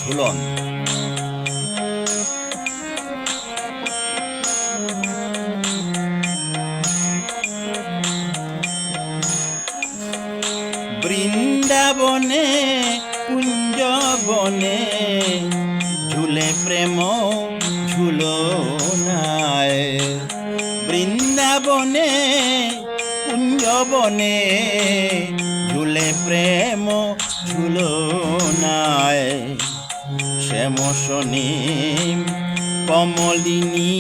ঝুলন। বৃন্দাবনে কুঞ্জবনে ঝুলে প্রেম ঝুলনায়। বৃন্দাবনে কুঞ্জবনে ঝুলে প্রেম ঝুলনায়। শ্যামসনে কমলিনী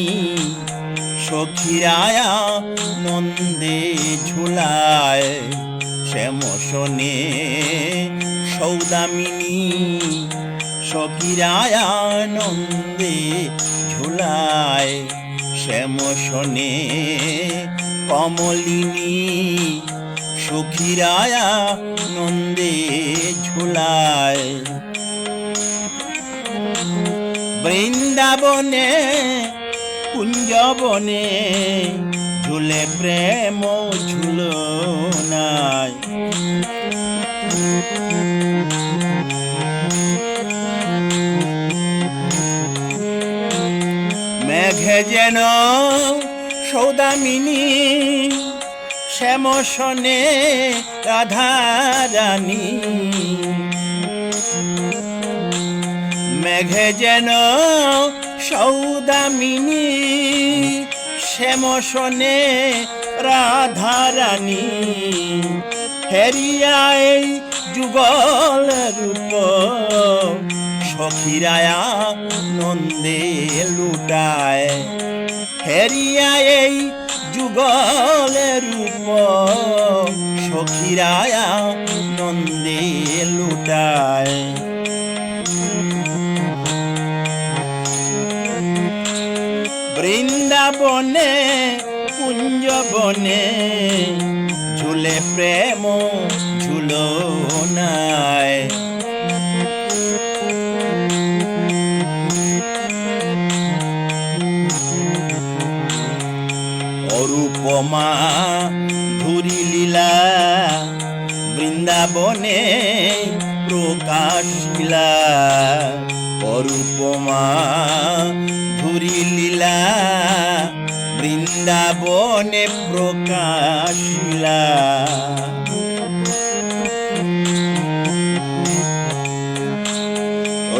সখীরায়া নন্দে ঝুলায়। শ্যামসনে সৌদামিনী সখীরায়া নন্দে ঝুলায়। শ্যামসনে কমলিনী সখীরায়া নন্দে ঝুলায়। বৃন্দাবনে কুঞ্জবনে ঝুলে প্রেম ঝুলনায়। মেঘে যেন সৌদামিনী শ্যামসনে রাধারানী। মেঘে যেন সৌদামিনী শ্যামসনে রাধারানী। হেরিয়ায় যুগল রূপ সখীরায়া নন্দে লুটায়। হেরিয়ায় যুগল রূপ সখীরায়া নন্দে লুটায়। বৃন্দাবনে কুঞ্জবনে ঝুলে প্রেম ঝুলনায়। অরূপমা ধুরি লীলা বৃন্দাবনে প্রকাশিলা। অরূপমা ধুরি লীলা বৃন্দাবনে প্রকাশিলা।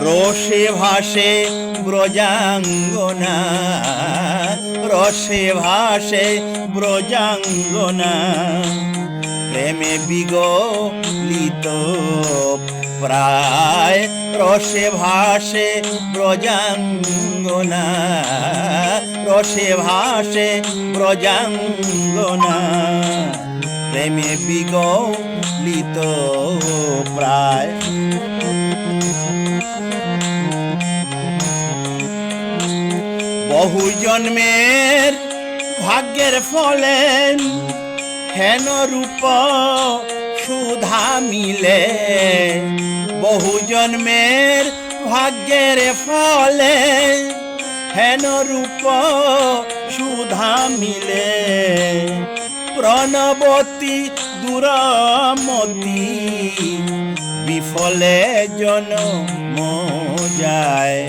রসে ভাসে ব্রজাঙ্গনা রসে ভাসে ব্রজাঙ্গনা। প্রেমে বিগলিত প্রায় রসে ভাসে ব্রজাঙ্গনা। রসে ভাসে ব্রজাঙ্গনা। প্রেমে বিগলিত প্রায়। বহু জন্মের ভাগ্যের ফলে হেন রূপ সুধা মিলে। বহু জন্মের ভাগ্যের ফলে হেন রূপ সুধা মিলে। প্রণবতী দূরমতি বিফলে জন্ম যায়।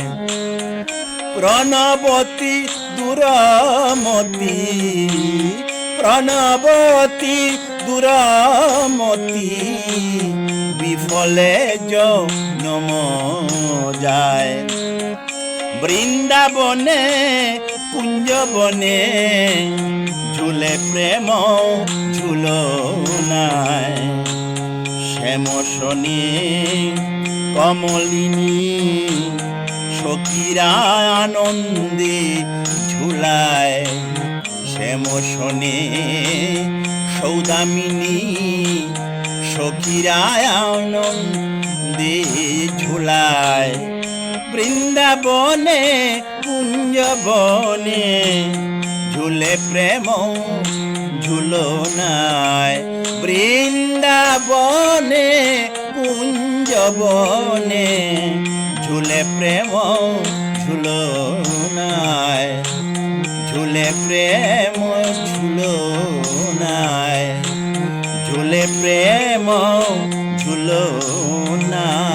প্রণবতী দূরমতি প্রণবতী দূরমতি বিফলে জন্ম যায়। বৃন্দাবনে কুঞ্জবনে ঝুলে প্রেম ঝুলনায়। শ্যামসনে কমলিনী সখীরা আনন্দে ঝুলায়। শ্যামসনে সৌদামিনী সখীরা আনন্দে ঝুলায়। বৃন্দাবনে কুঞ্জবনে ঝুলে প্রেম ঝুলনায়। বৃন্দাবনে কুঞ্জবনে ঝুলে প্রেম ঝুলনায়। ঝুলে প্রেম ঝুলনায়। ঝুলে প্রেম ঝুলনায়।